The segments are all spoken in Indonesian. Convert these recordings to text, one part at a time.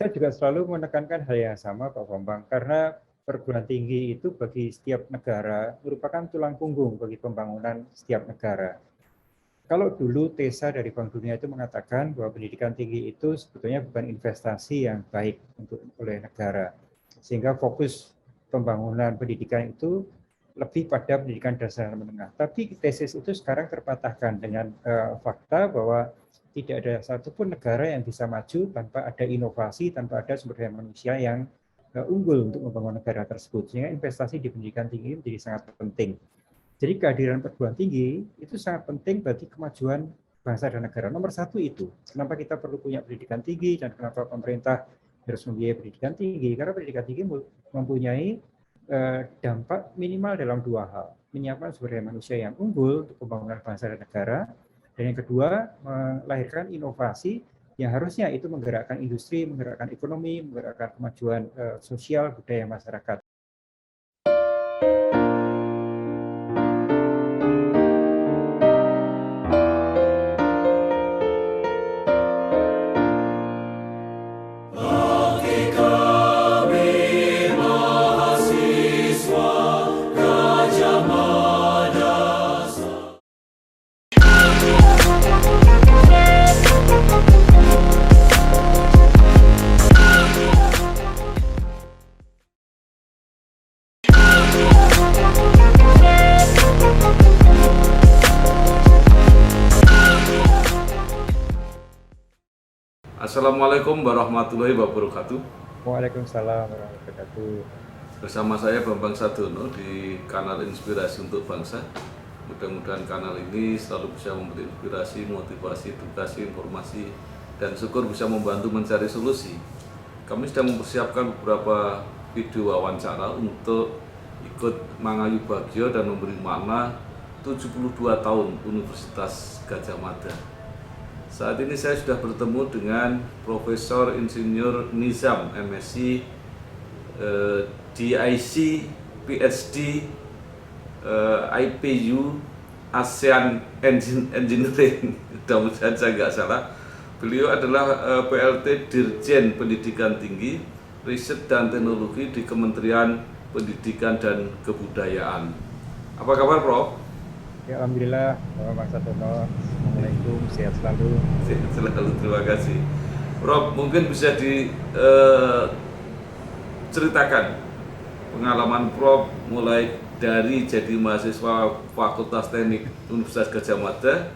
Saya juga selalu menekankan hal yang sama, Pak Bambang, karena perguruan tinggi itu bagi setiap negara merupakan tulang punggung bagi pembangunan setiap negara. Kalau dulu TESA dari Bank Dunia itu mengatakan bahwa pendidikan tinggi itu sebetulnya bukan investasi yang baik oleh negara, sehingga fokus pembangunan pendidikan itu lebih pada pendidikan dasar dan menengah. Tapi tesis itu sekarang terpatahkan dengan fakta bahwa tidak ada satupun negara yang bisa maju tanpa ada inovasi, tanpa ada sumber daya manusia yang unggul untuk membangun negara tersebut. Sehingga investasi di pendidikan tinggi menjadi sangat penting. Jadi kehadiran perguruan tinggi itu sangat penting bagi kemajuan bangsa dan negara. Nomor satu itu, kenapa kita perlu punya pendidikan tinggi dan kenapa pemerintah harus membiayai pendidikan tinggi? Karena pendidikan tinggi mempunyai dampak minimal dalam dua hal. Menyiapkan sumber daya manusia yang unggul untuk pembangunan bangsa dan negara. Dan yang kedua, melahirkan inovasi yang harusnya itu menggerakkan industri, menggerakkan ekonomi, menggerakkan kemajuan sosial, budaya masyarakat. Assalamualaikum warahmatullahi wabarakatuh. Waalaikumsalam warahmatullahi wabarakatuh. Bersama saya Bambang Sadono di kanal Inspirasi untuk Bangsa. Mudah-mudahan kanal ini selalu bisa memberi inspirasi, motivasi, edukasi, informasi, dan syukur bisa membantu mencari solusi. Kami sedang mempersiapkan beberapa video wawancara untuk ikut Mangayu Bagio dan memberi makna 72 tahun Universitas Gadjah Mada. Saat ini saya sudah bertemu dengan Profesor Insinyur Nizam, MSc, DIC, PhD, IPU, ASEAN Engineering, mudah-mudahan saya nggak salah. Beliau adalah PLT Dirjen Pendidikan Tinggi, Riset dan Teknologi di Kementerian Pendidikan dan Kebudayaan. Apa kabar, Prof? Ya, alhamdulillah, Bang Sadono. Assalamualaikum, sehat selalu. Sehat selalu, terima kasih. Prof, mungkin bisa diceritakan pengalaman Prof mulai dari jadi mahasiswa Fakultas Teknik Universitas Gadjah Mada,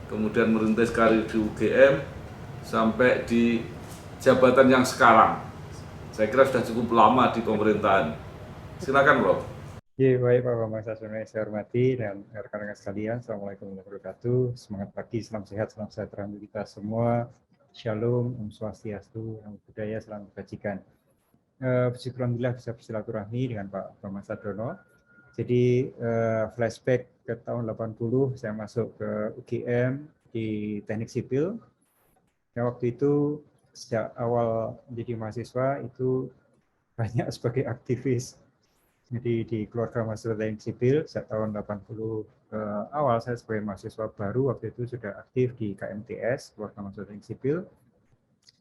kemudian merintis karir di UGM, sampai di jabatan yang sekarang. Saya kira sudah cukup lama di pemerintahan. Silakan, Prof. Ya, baik Pak Bambang Sadono, saya hormati dan rekan-rekan sekalian. Assalamualaikum warahmatullahi wabarakatuh. Semangat pagi, salam sehat, salam sejahtera untuk kita semua. Shalom, Om Swastiastu, Namo Buddhaya, salam kebajikan. Alhamdulillah bisa bersilaturahmi dengan Pak Bambang Sadono. Jadi flashback ke tahun 80, saya masuk ke UGM di Teknik Sipil. Nah, waktu itu sejak awal menjadi mahasiswa itu banyak sebagai aktivis. Jadi di keluarga mahasiswa teknik sipil sejak tahun 80 awal saya sebagai mahasiswa baru waktu itu sudah aktif di KMTS, keluarga mahasiswa teknik sipil,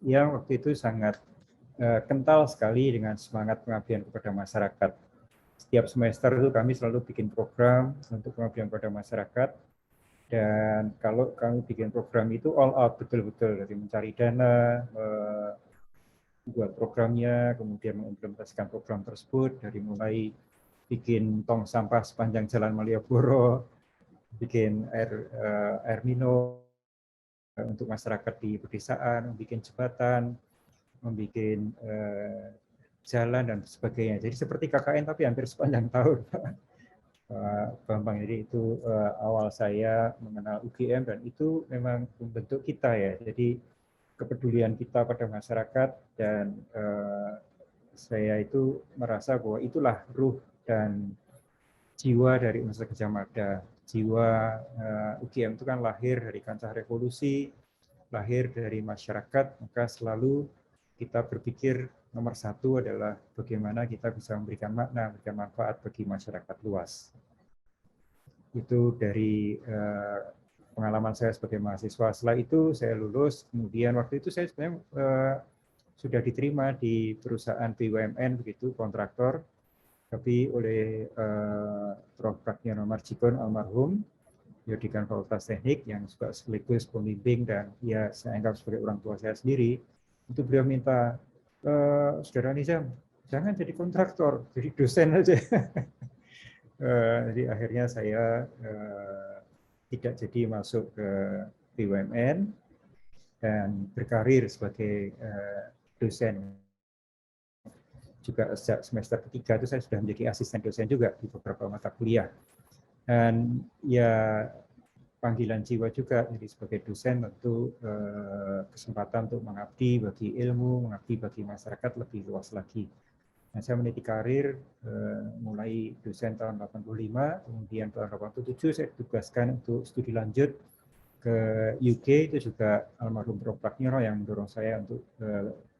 yang waktu itu sangat kental sekali dengan semangat pengabdian kepada masyarakat. Setiap semester itu kami selalu bikin program untuk pengabdian kepada masyarakat, dan kalau kami bikin program itu all out betul-betul, dari mencari dana, buat programnya, kemudian mengimplementasikan program tersebut dari mulai bikin tong sampah sepanjang Jalan Malioboro, bikin air minum untuk masyarakat di pedesaan, bikin jembatan, membuat jalan dan sebagainya. Jadi seperti KKN tapi hampir sepanjang tahun, Pak Bambang. Jadi itu awal saya mengenal UGM dan itu memang membentuk kita ya. Jadi kepedulian kita pada masyarakat, dan saya itu merasa bahwa itulah ruh dan jiwa dari Universitas Gadjah Mada. Jiwa UGM itu kan lahir dari kancah revolusi, lahir dari masyarakat, maka selalu kita berpikir nomor satu adalah bagaimana kita bisa memberikan makna, memberikan manfaat bagi masyarakat luas. Itu dari pengalaman saya sebagai mahasiswa. Setelah itu saya lulus, kemudian waktu itu saya sebenarnya sudah diterima di perusahaan BUMN begitu, kontraktor, tapi oleh Prof. Pragniono Marjikon almarhum, Dekan Fakultas Teknik yang juga sekaligus pembimbing dan ya saya anggap sebagai orang tua saya sendiri, itu beliau minta, Saudara Nizam, jangan jadi kontraktor, jadi dosen aja. Jadi akhirnya saya tidak jadi masuk ke BUMN dan berkarir sebagai dosen. Juga sejak semester ketiga itu saya sudah menjadi asisten dosen juga di beberapa mata kuliah. Dan ya panggilan jiwa juga, jadi sebagai dosen tentu kesempatan untuk mengabdi bagi ilmu, mengabdi bagi masyarakat lebih luas lagi. Nah, saya meniti karir mulai dosen tahun 85, kemudian tahun 87 saya ditugaskan untuk studi lanjut ke UK, itu juga almarhum Prof. Pragniono yang mendorong saya untuk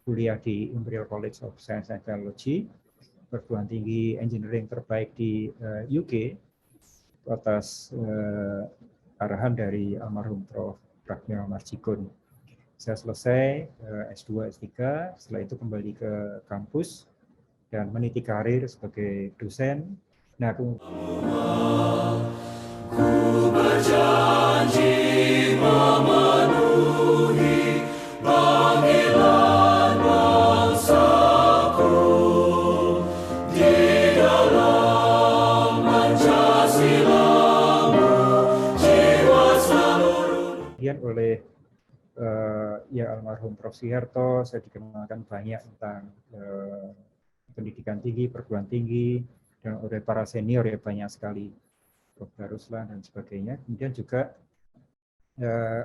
kuliah di Imperial College of Science and Technology, perguruan tinggi engineering terbaik di UK, atas arahan dari almarhum Prof. Pragniono Marjikon. Saya selesai S2, S3, setelah itu kembali ke kampus dan meniti karir sebagai dosen. Nah, aku berjanji memenuhi panggilan bangsaku di dalam Pancasilamu, jiwa seluruh. Kemudian oleh ya almarhum Prof. Soeharto, saya dikenalkan banyak tentang pendidikan tinggi, perguruan tinggi, dan oleh para senior ya banyak sekali, Prof. Daruslan dan sebagainya. Kemudian juga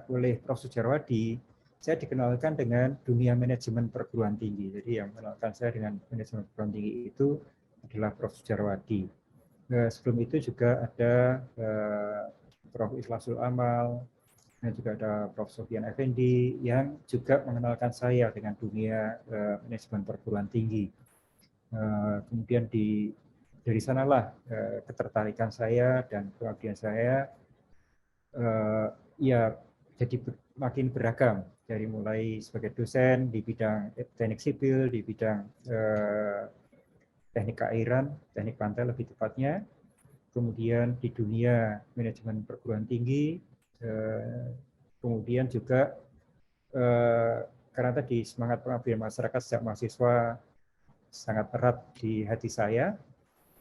oleh Prof. Sujarwadi, saya dikenalkan dengan dunia manajemen perguruan tinggi. Jadi yang mengenalkan saya dengan manajemen perguruan tinggi itu adalah Prof. Sujarwadi. Sebelum itu juga ada Prof. Ikhlasul Amal, dan juga ada Prof. Sofyan Effendi yang juga mengenalkan saya dengan dunia manajemen perguruan tinggi. Kemudian dari sanalah ketertarikan saya dan pengabdian saya ya jadi makin beragam, dari mulai sebagai dosen di bidang teknik sipil, di bidang teknik keairan, teknik pantai lebih tepatnya, kemudian di dunia manajemen perguruan tinggi, kemudian juga karena tadi semangat pengabdian masyarakat sejak mahasiswa sangat erat di hati saya.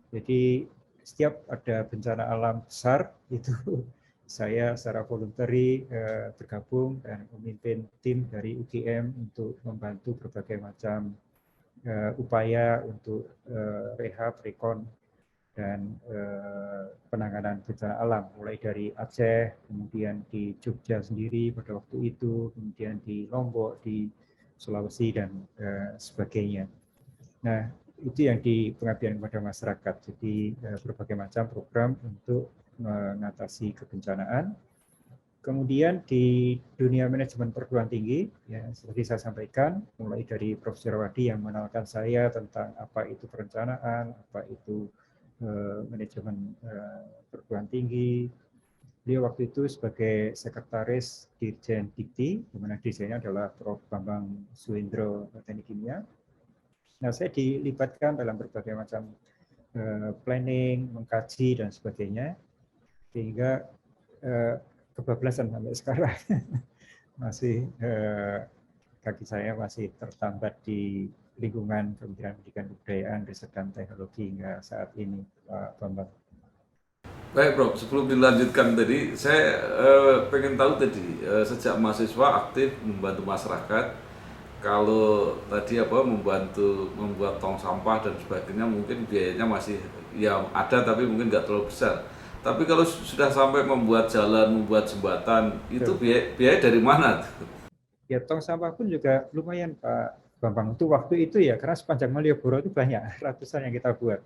Jadi setiap ada bencana alam besar itu saya secara voluntary bergabung dan memimpin tim dari UGM untuk membantu berbagai macam upaya untuk rehab, rekon, dan penanganan bencana alam, mulai dari Aceh, kemudian di Jogja sendiri pada waktu itu, kemudian di Lombok, di Sulawesi, dan sebagainya. Nah, itu yang di pengabdian kepada masyarakat. Jadi berbagai macam program untuk mengatasi kebencanaan. Kemudian di dunia manajemen perguruan tinggi, ya seperti saya sampaikan, mulai dari Prof. Sujarwadi yang mengenalkan saya tentang apa itu perencanaan, apa itu manajemen perguruan tinggi. Beliau waktu itu sebagai sekretaris Dirjen Dikti, di mana dirjennya adalah Prof. Bambang Suhendro Teknik Kimia. Nah, saya dilibatkan dalam berbagai macam planning, mengkaji, dan sebagainya, sehingga kebablasan sampai sekarang masih kaki saya masih tertambat di lingkungan Kementerian Pendidikan dan Kebudayaan, Riset dan Teknologi hingga saat ini, Pak Bambang. Baik, Prof. Sebelum dilanjutkan tadi, saya pengen tahu tadi sejak mahasiswa aktif membantu masyarakat. Kalau tadi membantu membuat tong sampah dan sebagainya, mungkin biayanya masih ya ada tapi mungkin nggak terlalu besar. Tapi kalau sudah sampai membuat jalan, membuat jembatan, itu biaya dari mana? Ya, tong sampah pun juga lumayan, Pak Bambang. Itu waktu itu ya, karena sepanjang Malioboro itu banyak, ratusan yang kita buat.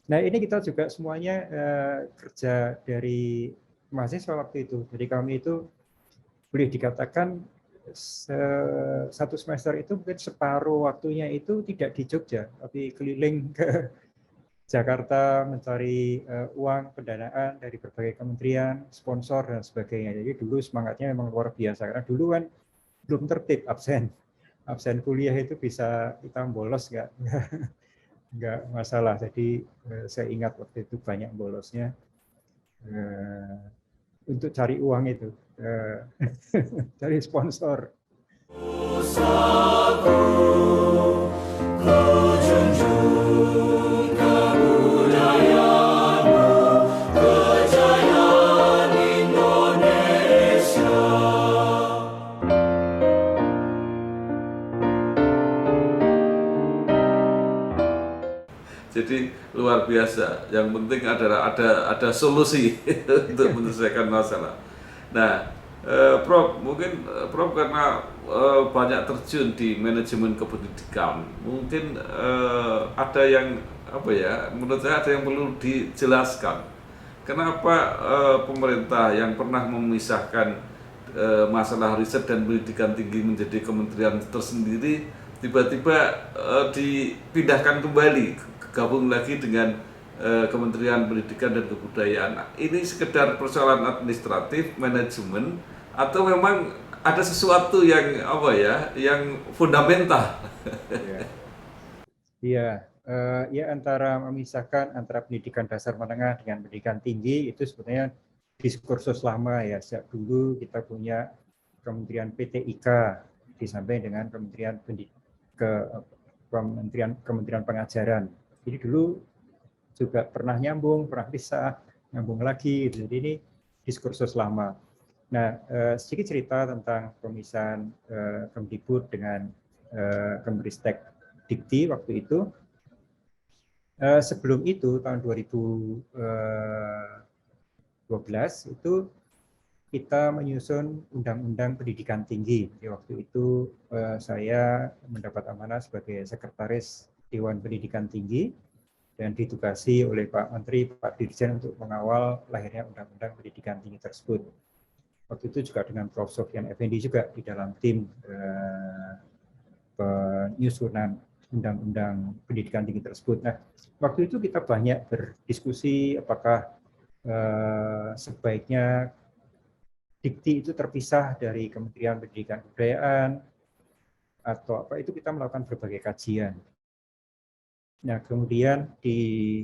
Nah, ini kita juga semuanya kerja dari mahasiswa waktu itu. Jadi kami itu boleh dikatakan satu semester itu mungkin separuh waktunya itu tidak di Jogja, tapi keliling ke Jakarta mencari uang pendanaan dari berbagai kementerian, sponsor, dan sebagainya. Jadi dulu semangatnya memang luar biasa, karena dulu kan belum tertib absen. absen kuliah itu bisa kita bolos nggak masalah. Jadi saya ingat waktu itu banyak bolosnya untuk cari uang itu, cari sponsor. Jadi luar biasa. Yang penting adalah ada solusi untuk menyelesaikan masalah. Nah, Prof, mungkin Prof karena banyak terjun di manajemen kependidikan, mungkin ada yang apa ya? Menurut saya ada yang perlu dijelaskan. Kenapa pemerintah yang pernah memisahkan masalah riset dan pendidikan tinggi menjadi kementerian tersendiri tiba-tiba dipindahkan kembali gabung lagi dengan Kementerian Pendidikan dan Kebudayaan. Ini sekedar persoalan administratif, manajemen, atau memang ada sesuatu yang apa ya, yang fundamental? Iya, ya antara memisahkan antara pendidikan dasar menengah dengan pendidikan tinggi itu sebetulnya diskursus lama ya. Sejak dulu kita punya Kementerian PTIK disampaikan dengan Kementerian Pengajaran. Jadi dulu juga pernah nyambung, pernah pisah, nyambung lagi. Jadi ini diskursus lama. Nah, sedikit cerita tentang pemisahan Kemdikbud dengan Kemristek Dikti waktu itu. Sebelum itu tahun 2012 itu kita menyusun Undang-Undang Pendidikan Tinggi. Jadi waktu itu saya mendapat amanah sebagai sekretaris Dewan Pendidikan Tinggi dan ditugasi oleh Pak Menteri, Pak Dirjen untuk mengawal lahirnya Undang-Undang Pendidikan Tinggi tersebut. Waktu itu juga dengan Prof. Sofyan Effendi juga di dalam tim penyusunan Undang-Undang Pendidikan Tinggi tersebut. Nah, waktu itu kita banyak berdiskusi apakah sebaiknya Dikti itu terpisah dari Kementerian Pendidikan dan Kebudayaan atau apa, itu kita melakukan berbagai kajian. Nah, kemudian di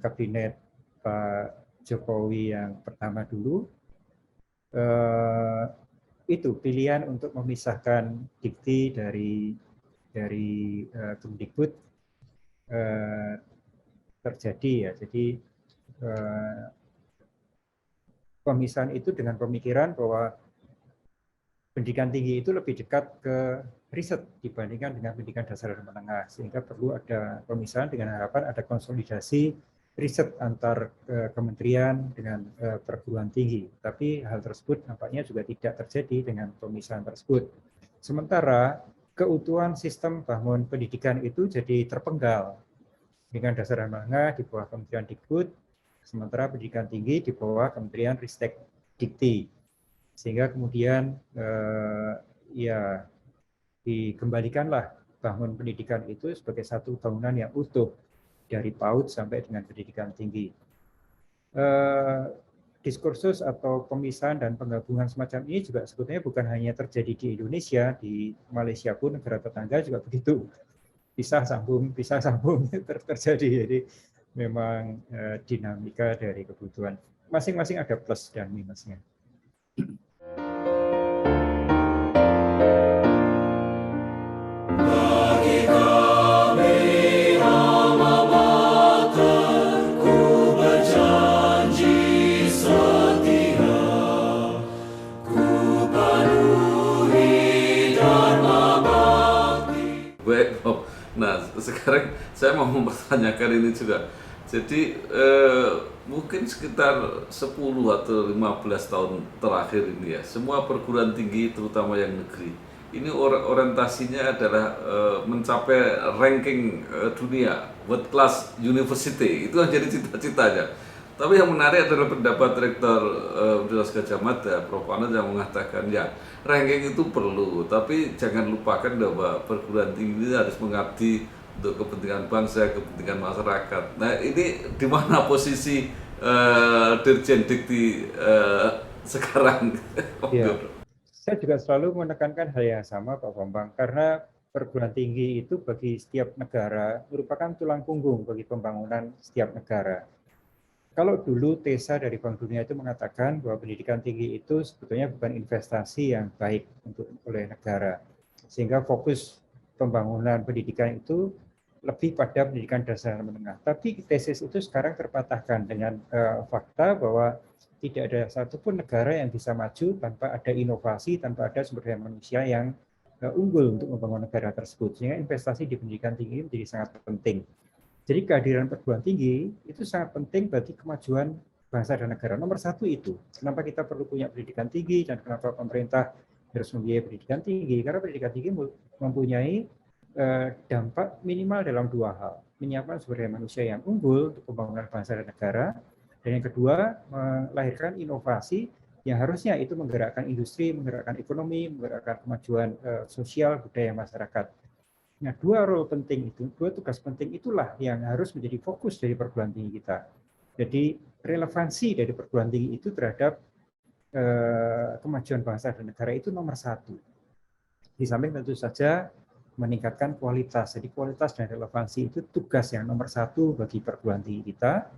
kabinet Pak Jokowi yang pertama dulu, itu pilihan untuk memisahkan Dikti dari Kemdikbud terjadi ya. Jadi pemisahan itu dengan pemikiran bahwa pendidikan tinggi itu lebih dekat ke riset dibandingkan dengan pendidikan dasar dan menengah, sehingga perlu ada pemisahan dengan harapan ada konsolidasi riset antar kementerian dengan perguruan tinggi. Tapi hal tersebut nampaknya juga tidak terjadi dengan pemisahan tersebut. Sementara keutuhan sistem bangun pendidikan itu jadi terpenggal. Pendidikan dasar dan menengah di bawah Kementerian Dikbud, sementara pendidikan tinggi di bawah Kementerian Ristek Dikti. Sehingga kemudian ya dikembalikanlah bangun pendidikan itu sebagai satu bangunan yang utuh dari PAUD sampai dengan pendidikan tinggi. Diskursus atau pemisahan dan penggabungan semacam ini juga sebetulnya bukan hanya terjadi di Indonesia, di Malaysia pun negara tetangga juga begitu. Pisah sambung terjadi. Jadi memang dinamika dari kebutuhan. Masing-masing ada plus dan minusnya. Nah, sekarang saya mau mempertanyakan ini juga. Jadi mungkin sekitar 10 atau 15 tahun terakhir ini ya, semua perguruan tinggi terutama yang negeri, ini orientasinya adalah mencapai ranking dunia, world class university, itu yang jadi cita-citanya. Tapi yang menarik adalah pendapat Rektor Universitas Gadjah Mada, Prof. Anand, yang mengatakan ya ranking itu perlu, tapi jangan lupakan bahwa perguruan tinggi ini harus mengabdi untuk kepentingan bangsa, kepentingan masyarakat. Nah, ini di mana posisi Dirjen Dikti sekarang? Ya. Saya juga selalu menekankan hal yang sama, Pak Bambang, karena perguruan tinggi itu bagi setiap negara merupakan tulang punggung bagi pembangunan setiap negara. Kalau dulu TESA dari Bank Dunia itu mengatakan bahwa pendidikan tinggi itu sebetulnya bukan investasi yang baik untuk oleh negara, sehingga fokus pembangunan pendidikan itu lebih pada pendidikan dasar dan menengah. Tapi tesis itu sekarang terpatahkan dengan fakta bahwa tidak ada satupun negara yang bisa maju tanpa ada inovasi, tanpa ada sumber daya manusia yang unggul untuk membangun negara tersebut. Sehingga investasi di pendidikan tinggi menjadi sangat penting. Jadi kehadiran perguruan tinggi itu sangat penting bagi kemajuan bangsa dan negara. Nomor satu itu, kenapa kita perlu punya pendidikan tinggi dan kenapa pemerintah harus membiayai pendidikan tinggi? Karena pendidikan tinggi mempunyai dampak minimal dalam dua hal. Menyiapkan sumber daya manusia yang unggul untuk pembangunan bangsa dan negara. Dan yang kedua, melahirkan inovasi yang harusnya itu menggerakkan industri, menggerakkan ekonomi, menggerakkan kemajuan sosial, budaya masyarakat. Nah, dua role penting itu, dua tugas penting itulah yang harus menjadi fokus dari perguruan tinggi kita. Jadi relevansi dari perguruan tinggi itu terhadap kemajuan bangsa dan negara itu nomor satu. Di samping tentu saja meningkatkan kualitas. Jadi kualitas dan relevansi itu tugas yang nomor satu bagi perguruan tinggi kita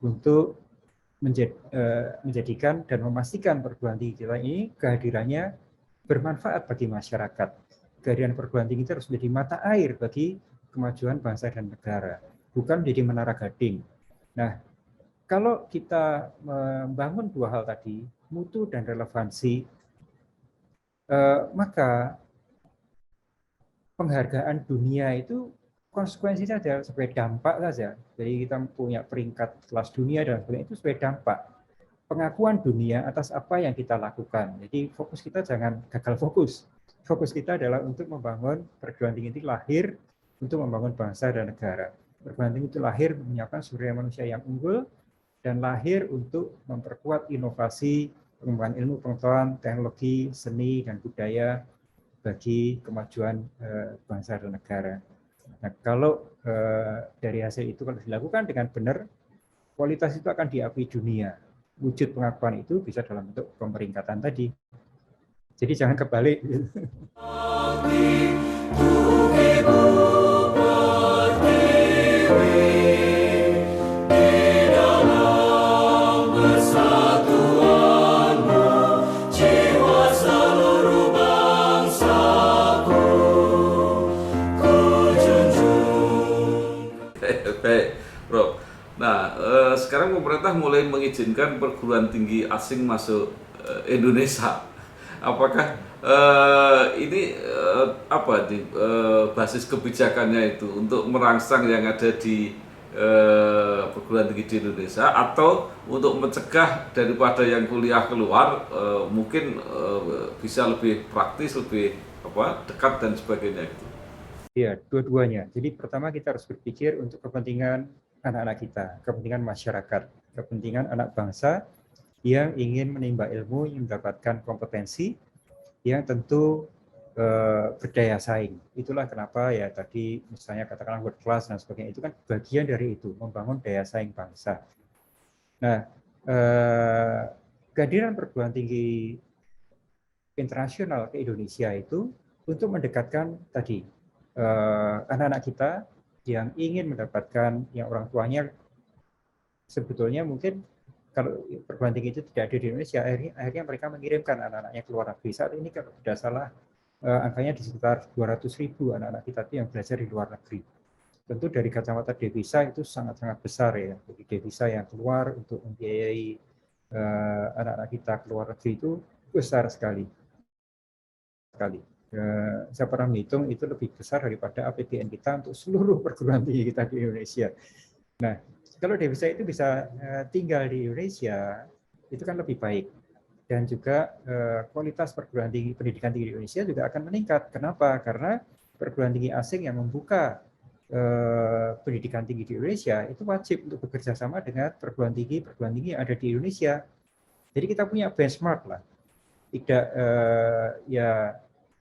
untuk menjadikan dan memastikan perguruan tinggi kita ini kehadirannya bermanfaat bagi masyarakat. Kehadiran perguruan tinggi itu harus menjadi mata air bagi kemajuan bangsa dan negara, bukan menjadi menara gading. Nah, kalau kita membangun dua hal tadi, mutu dan relevansi, maka penghargaan dunia itu konsekuensinya saja sebagai dampak saja. Jadi kita punya peringkat kelas dunia dan sebagainya itu sebagai dampak. Pengakuan dunia atas apa yang kita lakukan. Jadi fokus kita jangan gagal fokus. Fokus kita adalah untuk membangun perguruan tinggi itu lahir untuk membangun bangsa dan negara. Perguruan tinggi itu lahir menyiapkan sumber daya manusia yang unggul dan lahir untuk memperkuat inovasi, pengembangan ilmu pengetahuan, teknologi, seni, dan budaya bagi kemajuan bangsa dan negara. Nah, kalau dari hasil itu kalau dilakukan dengan benar, kualitas itu akan diakui dunia. Wujud pengakuan itu bisa dalam bentuk pemeringkatan tadi. Jadi jangan kebalik. Baik, Bro. Nah, sekarang pemerintah mulai mengizinkan perguruan tinggi asing masuk Indonesia. Apakah ini apa nih basis kebijakannya itu untuk merangsang yang ada di perguruan tinggi di Indonesia atau untuk mencegah daripada yang kuliah keluar mungkin bisa lebih praktis, lebih dekat dan sebagainya gitu. Ya, dua-duanya. Jadi pertama kita harus berpikir untuk kepentingan anak-anak kita, kepentingan masyarakat, kepentingan anak bangsa yang ingin menimba ilmu, yang mendapatkan kompetensi, yang tentu berdaya saing. Itulah kenapa ya tadi misalnya katakanlah world class dan sebagainya, itu kan bagian dari itu, membangun daya saing bangsa. Nah, kehadiran perguruan tinggi internasional ke Indonesia itu untuk mendekatkan tadi anak-anak kita yang ingin mendapatkan yang orang tuanya sebetulnya mungkin kalau perguruan tinggi itu tidak ada di Indonesia, akhirnya mereka mengirimkan anak-anaknya ke luar negeri. Saat ini kalau tidak salah angkanya di sekitar 200.000 anak-anak kita itu yang belajar di luar negeri. Tentu dari kacamata devisa itu sangat-sangat besar ya. Jadi devisa yang keluar untuk membiayai anak-anak kita ke luar negeri itu besar sekali. Saya pernah menghitung itu lebih besar daripada APBN kita untuk seluruh perguruan tinggi kita di Indonesia. Nah, kalau devisa itu bisa tinggal di Indonesia, itu kan lebih baik. Dan juga kualitas perguruan tinggi, pendidikan tinggi di Indonesia juga akan meningkat. Kenapa? Karena perguruan tinggi asing yang membuka pendidikan tinggi di Indonesia itu wajib untuk bekerja sama dengan perguruan tinggi yang ada di Indonesia. Jadi kita punya benchmark lah. Tidak ya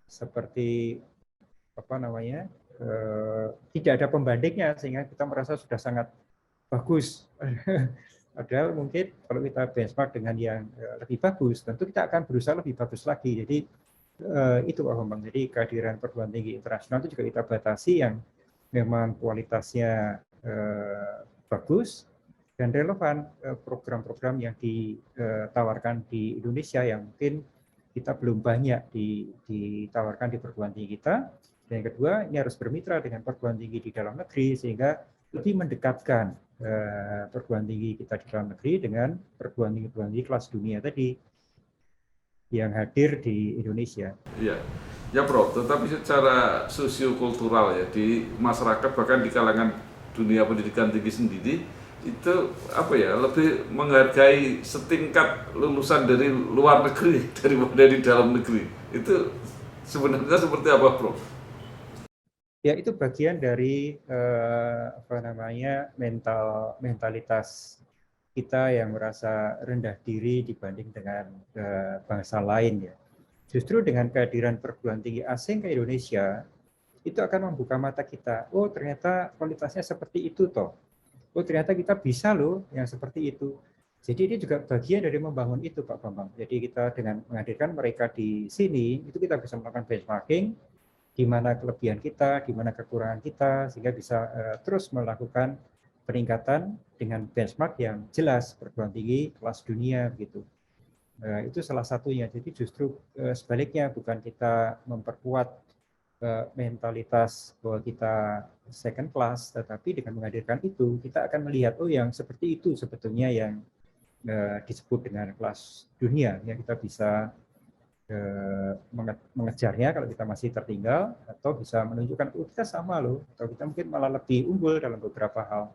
seperti apa namanya tidak ada pembandingnya sehingga kita merasa sudah sangat bagus. Padahal mungkin kalau kita benchmark dengan yang lebih bagus, tentu kita akan berusaha lebih bagus lagi. Jadi itu Pak Bambang. Jadi kehadiran perguruan tinggi internasional itu juga kita batasi yang memang kualitasnya bagus dan relevan, program-program yang ditawarkan di Indonesia yang mungkin kita belum banyak ditawarkan di perguruan tinggi kita. Dan yang kedua, ini harus bermitra dengan perguruan tinggi di dalam negeri sehingga lebih mendekatkan perguruan tinggi kita di dalam negeri dengan perguruan tinggi kelas dunia tadi yang hadir di Indonesia. Iya, ya Prof. Tetapi secara sosiokultural ya di masyarakat bahkan di kalangan dunia pendidikan tinggi sendiri itu apa ya lebih menghargai setingkat lulusan dari luar negeri daripada di dalam negeri. Itu sebenarnya seperti apa, Prof? Ya itu bagian dari mentalitas kita yang merasa rendah diri dibanding dengan bangsa lain ya. Justru dengan kehadiran perguruan tinggi asing ke Indonesia itu akan membuka mata kita. Oh ternyata kualitasnya seperti itu toh. Oh ternyata kita bisa loh yang seperti itu. Jadi ini juga bagian dari membangun itu Pak Bambang. Jadi kita dengan menghadirkan mereka di sini itu kita bisa melakukan benchmarking di mana kelebihan kita, di mana kekurangan kita, sehingga bisa terus melakukan peningkatan dengan benchmark yang jelas perguruan tinggi kelas dunia begitu. Itu salah satunya. Jadi justru sebaliknya bukan kita memperkuat mentalitas bahwa kita second class, tetapi dengan menghadirkan itu kita akan melihat oh yang seperti itu sebetulnya yang disebut dengan kelas dunia yang kita bisa mengejarnya kalau kita masih tertinggal atau bisa menunjukkan oh kita sama loh atau kita mungkin malah lebih unggul dalam beberapa hal.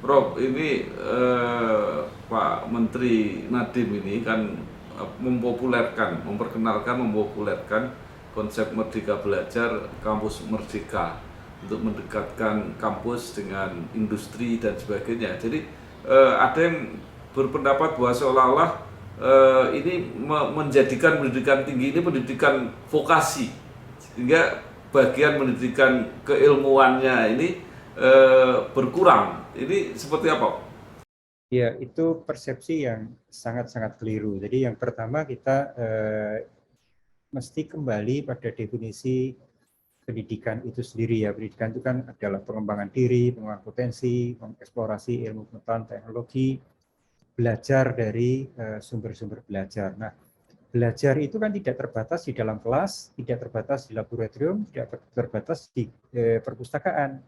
Prof, ini Pak Menteri Nadiem ini kan mempopulerkan konsep Merdeka Belajar, kampus Merdeka untuk mendekatkan kampus dengan industri dan sebagainya. Jadi ada yang berpendapat bahwa seolah-olah ini menjadikan pendidikan tinggi ini pendidikan vokasi, sehingga bagian pendidikan keilmuannya ini berkurang. Ini seperti apa? Ya, itu persepsi yang sangat-sangat keliru. Jadi yang pertama kita mesti kembali pada definisi pendidikan itu sendiri ya. Pendidikan itu kan adalah pengembangan diri, pengembangan potensi, mengeksplorasi ilmu pengetahuan teknologi, belajar dari sumber-sumber belajar. Nah, belajar itu kan tidak terbatas di dalam kelas, tidak terbatas di laboratorium, tidak terbatas di perpustakaan.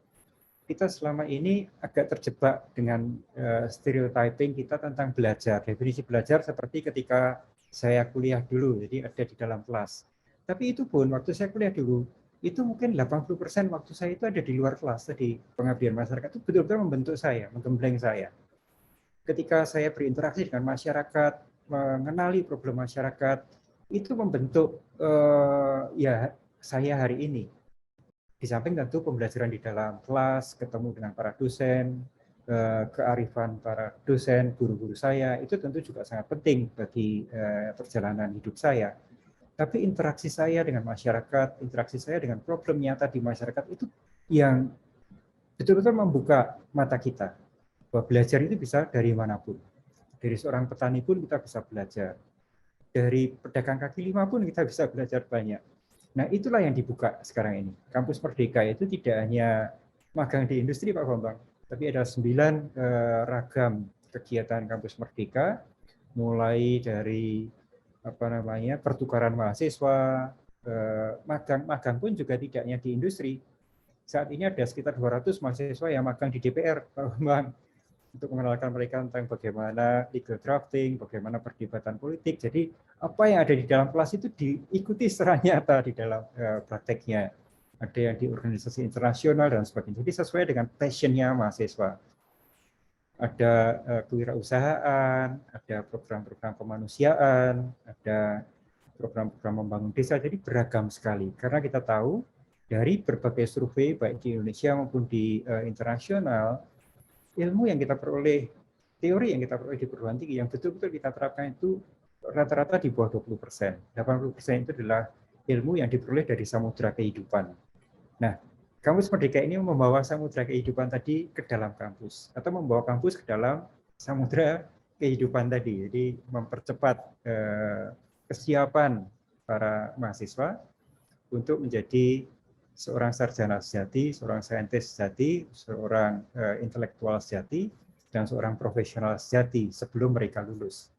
Kita selama ini agak terjebak dengan stereotyping kita tentang belajar. Definisi belajar seperti ketika saya kuliah dulu, jadi ada di dalam kelas. Tapi itu pun waktu saya kuliah dulu, itu mungkin 80% waktu saya itu ada di luar kelas. Jadi pengabdian masyarakat itu betul-betul membentuk saya, menggembleng saya. Ketika saya berinteraksi dengan masyarakat, mengenali problem masyarakat, itu membentuk ya saya hari ini. Di samping tentu pembelajaran di dalam kelas, ketemu dengan para dosen, kearifan para dosen, guru-guru saya, itu tentu juga sangat penting bagi perjalanan hidup saya. Tapi interaksi saya dengan masyarakat, interaksi saya dengan problem nyata di masyarakat itu yang betul-betul membuka mata kita. Bahwa belajar itu bisa dari manapun. Dari seorang petani pun kita bisa belajar. Dari pedagang kaki lima pun kita bisa belajar banyak. Nah, itulah yang dibuka sekarang ini. Kampus Merdeka itu tidak hanya magang di industri, Pak Bambang, tapi ada 9 ragam kegiatan Kampus Merdeka, mulai dari pertukaran mahasiswa, magang pun juga tidak hanya di industri. Saat ini ada sekitar 200 mahasiswa yang magang di DPR, Pak Bambang, untuk mengenalkan mereka tentang bagaimana legal drafting, bagaimana perdebatan politik. Jadi apa yang ada di dalam kelas itu diikuti secara nyata di dalam prakteknya. Ada yang di organisasi internasional dan sebagainya. Jadi sesuai dengan passionnya mahasiswa. Ada kewirausahaan, ada program-program kemanusiaan, ada program-program membangun desa. Jadi beragam sekali. Karena kita tahu dari berbagai survei baik di Indonesia maupun di internasional, ilmu yang kita peroleh, teori yang kita peroleh di perguruan tinggi yang betul-betul kita terapkan itu rata-rata di bawah 20%. 80% itu adalah ilmu yang diperoleh dari samudera kehidupan. Nah, kampus Merdeka ini membawa samudra kehidupan tadi ke dalam kampus, atau membawa kampus ke dalam samudra kehidupan tadi. Jadi mempercepat kesiapan para mahasiswa untuk menjadi seorang sarjana sejati, seorang saintis sejati, seorang intelektual sejati, dan seorang profesional sejati sebelum mereka lulus.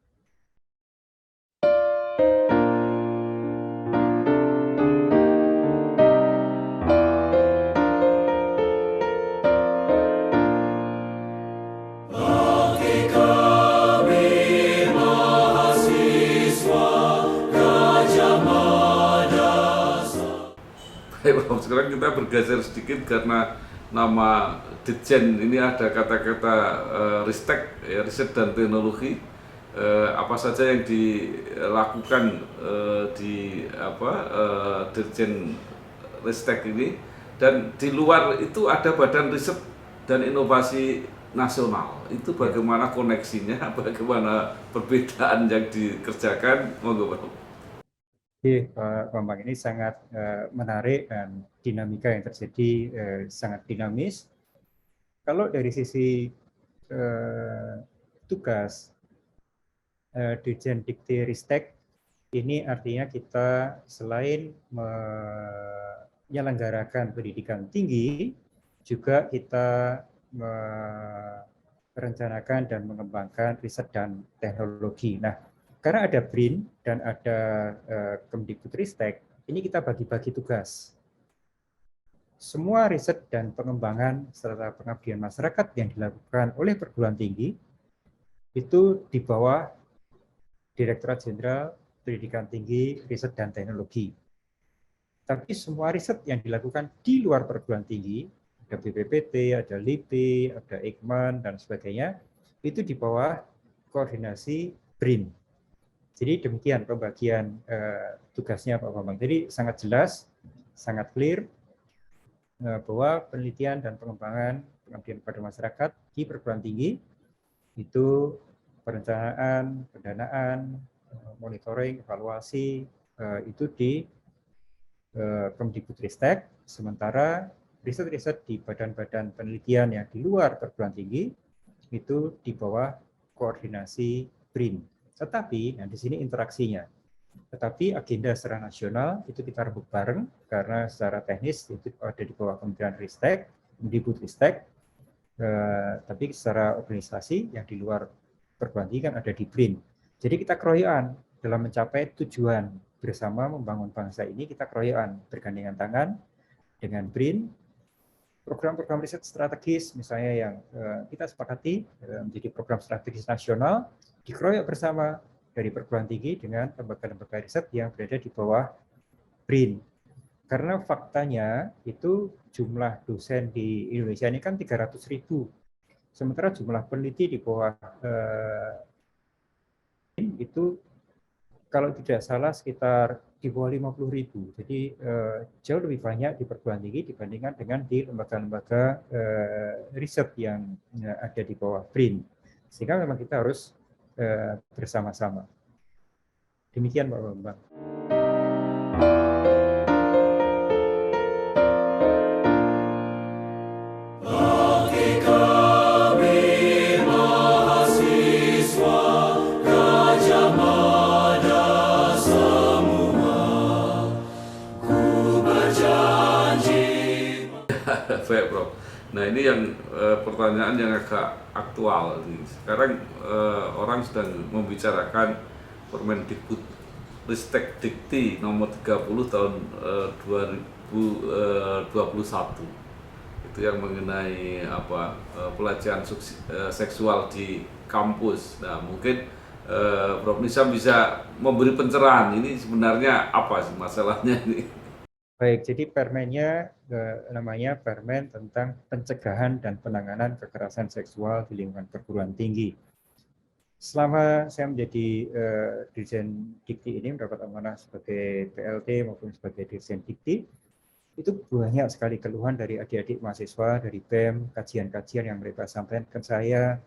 Sekarang kita bergeser sedikit karena nama Ditjen ini ada kata-kata ristek, ya, riset dan teknologi. Apa saja yang dilakukan di Ditjen Ristek ini, dan di luar itu ada Badan Riset dan Inovasi Nasional. Itu bagaimana koneksinya, bagaimana perbedaan yang dikerjakan, monggo Pak. Oke, Pak Bambang, ini sangat menarik dan dinamika yang terjadi sangat dinamis. Kalau dari sisi tugas Dirjen Dikti Ristek, ini artinya kita selain menyelenggarakan pendidikan tinggi, juga kita merencanakan dan mengembangkan riset dan teknologi. Nah, karena ada BRIN dan ada Kemdikbudristek, ini kita bagi-bagi tugas. Semua riset dan pengembangan serta pengabdian masyarakat yang dilakukan oleh perguruan tinggi itu di bawah Direktorat Jenderal Pendidikan Tinggi, Riset dan Teknologi. Tapi semua riset yang dilakukan di luar perguruan tinggi, ada BPPT, ada LIPI, ada Eijkman, dan sebagainya, itu di bawah koordinasi BRIN. Jadi demikian pembagian tugasnya Pak Bambang. Jadi sangat jelas, sangat clear bahwa penelitian dan pengembangan pengabdian pada masyarakat di perguruan tinggi itu perencanaan, pendanaan, monitoring, evaluasi itu di Kemdikbudristek, sementara riset-riset di badan-badan penelitian yang di luar perguruan tinggi itu di bawah koordinasi BRIN. Tetapi, nah di sini interaksinya. Tetapi agenda secara nasional itu kita rembuk bareng karena secara teknis itu ada di bawah Kementerian Ristek, Kemdikbudristek, tapi secara organisasi yang di luar perguruan tinggi kan ada di BRIN. Jadi kita keroyokan dalam mencapai tujuan bersama membangun bangsa ini, kita keroyokan bergandengan tangan dengan BRIN. Program-program riset strategis misalnya yang kita sepakati menjadi program strategis nasional dikeroyok bersama dari perguruan tinggi dengan lembaga-lembaga riset yang berada di bawah BRIN. Karena faktanya itu jumlah dosen di Indonesia ini kan 300.000. Sementara jumlah peneliti di bawah BRIN itu kalau tidak salah sekitar di bawah 50.000. Jadi jauh lebih banyak di perguruan tinggi dibandingkan dengan di lembaga-lembaga riset yang ada di bawah BRIN. Sehingga memang kita harus bersama-sama. Demikian Pak Bambang. Baik, Prof. Nah, ini yang pertanyaan yang agak aktual. Sekarang orang sedang membicarakan Permendikbudristek Dikti nomor 30 tahun 2021. Itu yang mengenai pelecehan seksual di kampus. Nah, mungkin Prof. Nizam bisa memberi pencerahan. Ini sebenarnya apa sih masalahnya ini? Baik, jadi permennya namanya Permen tentang pencegahan dan penanganan kekerasan seksual di lingkungan perguruan tinggi. Selama saya menjadi Dirjen Dikti ini mendapat amanah sebagai PLT maupun sebagai Dirjen Dikti, itu banyak sekali keluhan dari adik-adik mahasiswa, dari BEM, kajian-kajian yang mereka sampaikan ke saya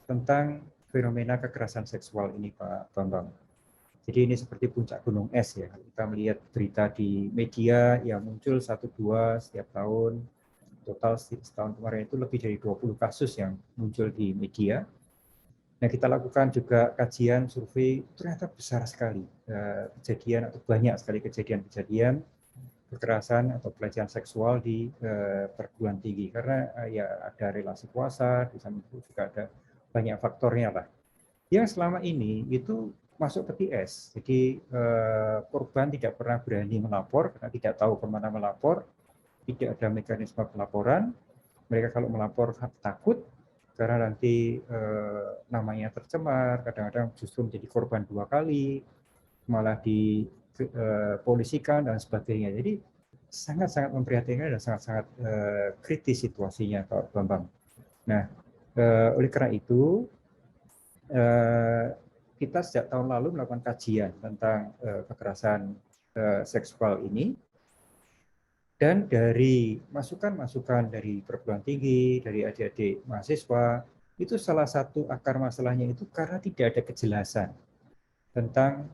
tentang fenomena kekerasan seksual ini Pak Bambang. Jadi ini seperti puncak gunung es ya. Kita melihat berita di media yang muncul 1-2 setiap tahun. Total setahun kemarin itu lebih dari 20 kasus yang muncul di media. Nah, kita lakukan juga kajian survei, ternyata besar sekali kejadian atau banyak sekali kejadian-kejadian kekerasan atau pelecehan seksual di perguruan tinggi, karena ya ada relasi kuasa, di samping itu juga ada banyak faktornya lah. Yang selama ini itu masuk peti es, jadi korban tidak pernah berani melapor karena tidak tahu kemana melapor, tidak ada mekanisme pelaporan. Mereka kalau melapor takut karena nanti namanya tercemar, kadang-kadang justru menjadi korban 2 kali, malah dipolisikan dan sebagainya. Jadi sangat-sangat memprihatinkan dan sangat-sangat kritis situasinya, Pak Bambang. Nah, oleh karena itu kita sejak tahun lalu melakukan kajian tentang kekerasan seksual ini, dan dari masukan-masukan dari perguruan tinggi, dari adik-adik mahasiswa, itu salah satu akar masalahnya itu karena tidak ada kejelasan tentang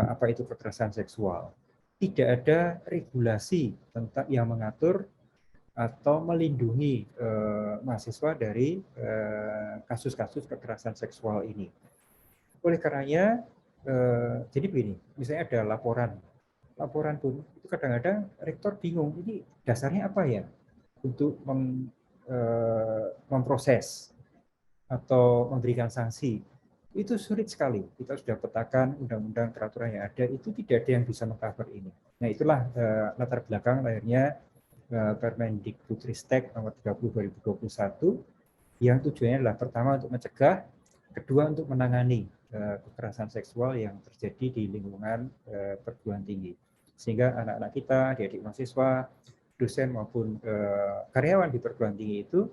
apa itu kekerasan seksual. Tidak ada regulasi tentang yang mengatur atau melindungi mahasiswa dari kasus-kasus kekerasan seksual ini. Oleh karenanya, jadi begini, misalnya ada laporan pun itu kadang-kadang rektor bingung, ini dasarnya apa ya untuk memproses atau memberikan sanksi. Itu sulit sekali. Kita sudah petakan undang-undang peraturan yang ada, itu tidak ada yang bisa mengcover ini. Nah, itulah latar belakang lahirnya Permendikbudristek nomor 30 2021 yang tujuannya adalah pertama untuk mencegah, kedua untuk menangani kekerasan seksual yang terjadi di lingkungan perguruan tinggi. Sehingga anak-anak kita, adik-adik mahasiswa, dosen maupun karyawan di perguruan tinggi itu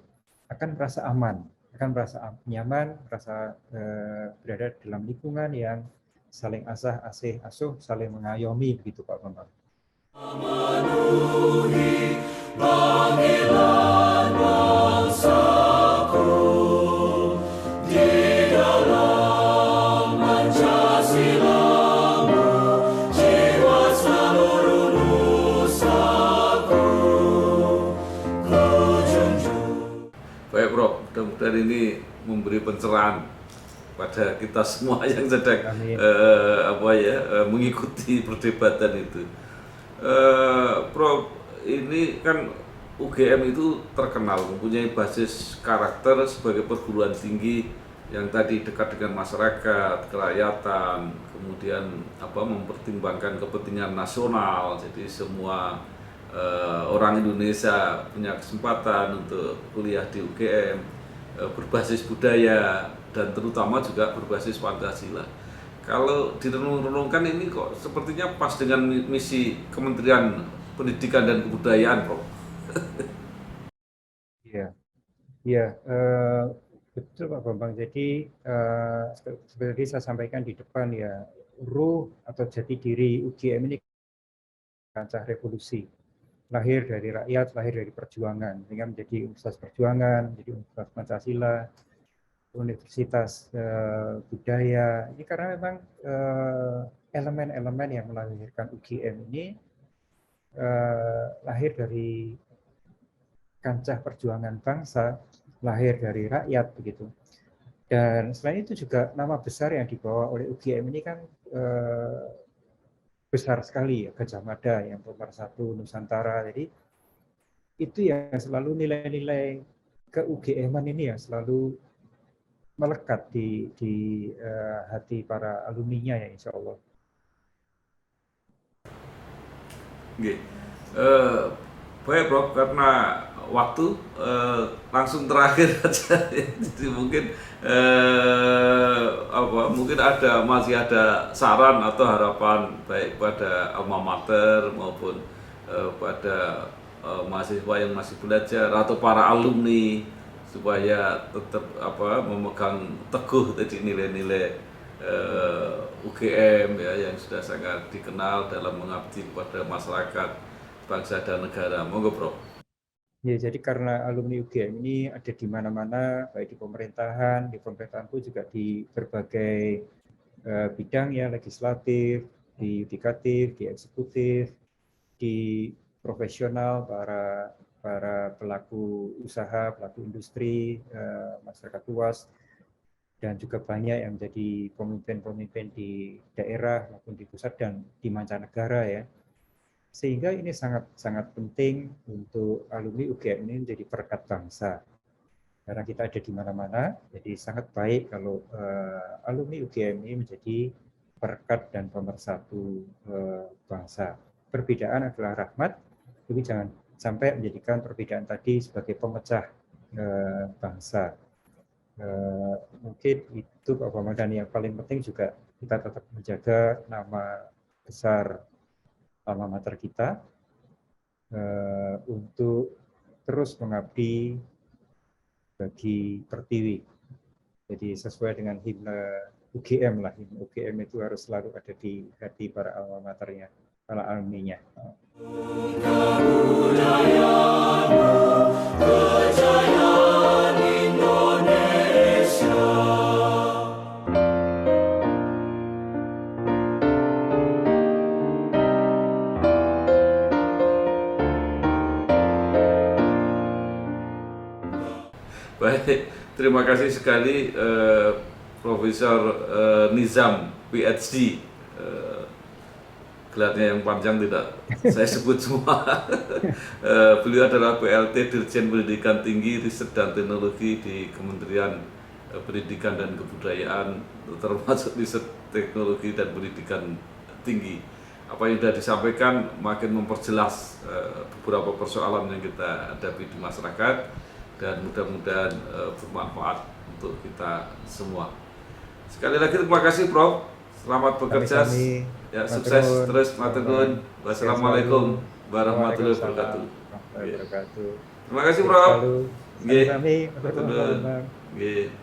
akan merasa aman, akan merasa nyaman, merasa berada dalam lingkungan yang saling asuh, saling mengayomi, begitu Pak Bambang. Memenuhi panggilan bangsaku di dalam Pancasila-Mu, jiwa seluruh nusaku ku junjung. Baik Prof, mudah-mudahan ini memberi pencerahan pada kita semua yang sedang mengikuti perdebatan itu. Prof, ini kan UGM itu terkenal mempunyai basis karakter sebagai perguruan tinggi yang tadi dekat dengan masyarakat, kerakyatan, kemudian mempertimbangkan kepentingan nasional. Jadi semua orang Indonesia punya kesempatan untuk kuliah di UGM, berbasis budaya dan terutama juga berbasis Pancasila. Kalau direnung-renungkan ini kok sepertinya pas dengan misi Kementerian Pendidikan dan Kebudayaan, Prof. Iya, betul Pak Bambang. Jadi seperti saya sampaikan di depan ya, ruh atau jati diri UGM ini kancah revolusi. Lahir dari rakyat, lahir dari perjuangan, sehingga menjadi universitas perjuangan, menjadi universitas Pancasila, universitas budaya. Ini karena memang elemen-elemen yang melahirkan UGM ini lahir dari kancah perjuangan bangsa, lahir dari rakyat begitu. Dan selain itu juga nama besar yang dibawa oleh UGM ini kan besar sekali ya, Gajah Mada yang pemersatu Nusantara. Jadi itu yang selalu nilai-nilai ke-UGM-an ini yang selalu melekat di hati para alumninya ya, insya Allah. Oke. Baik Prof, karena waktu langsung terakhir aja. Jadi mungkin mungkin masih ada saran atau harapan baik pada alma mater maupun pada mahasiswa yang masih belajar atau para alumni supaya tetap memegang teguh tadi nilai-nilai UGM ya yang sudah sangat dikenal dalam mengabdi kepada masyarakat, bangsa dan negara. Monggo Prof. Ya, jadi karena alumni UGM ini ada di mana-mana, baik di pemerintahan pun juga di berbagai bidang ya, legislatif, di yudikatif, di eksekutif, di profesional, para pelaku usaha, pelaku industri, masyarakat luas, dan juga banyak yang menjadi pemimpin-pemimpin di daerah maupun di pusat dan di mancanegara ya. Sehingga ini sangat sangat penting untuk alumni UGM ini menjadi perekat bangsa. Karena kita ada di mana-mana, jadi sangat baik kalau alumni UGM ini menjadi perekat dan pemersatu bangsa. Perbedaan adalah rahmat, tapi jangan sampai menjadikan perbedaan tadi sebagai pemecah bangsa. Mungkin itu Pak Bambang, dan yang paling penting juga kita tetap menjaga nama besar alma mater kita untuk terus mengabdi bagi Pertiwi. Jadi sesuai dengan himne UGM lah, himne UGM itu harus selalu ada di hati para alma maternya, para alumninya. Kejayaan Indonesia. Baik, terima kasih sekali Profesor Nizam, PhD. Gelarnya yang panjang tidak saya sebut semua. Beliau adalah PLT Dirjen Pendidikan Tinggi, Riset dan Teknologi di Kementerian Pendidikan dan Kebudayaan, termasuk riset teknologi dan pendidikan tinggi. Apa yang sudah disampaikan makin memperjelas beberapa persoalan yang kita hadapi di masyarakat, dan mudah-mudahan bermanfaat untuk kita semua. Sekali lagi terima kasih Prof. Selamat bekerja. Ya, sukses terus, matur nuwun. Wassalamualaikum warahmatullahi wabarakatuh. Terima kasih Prof. Nggih. Matur nuwun. Nggih.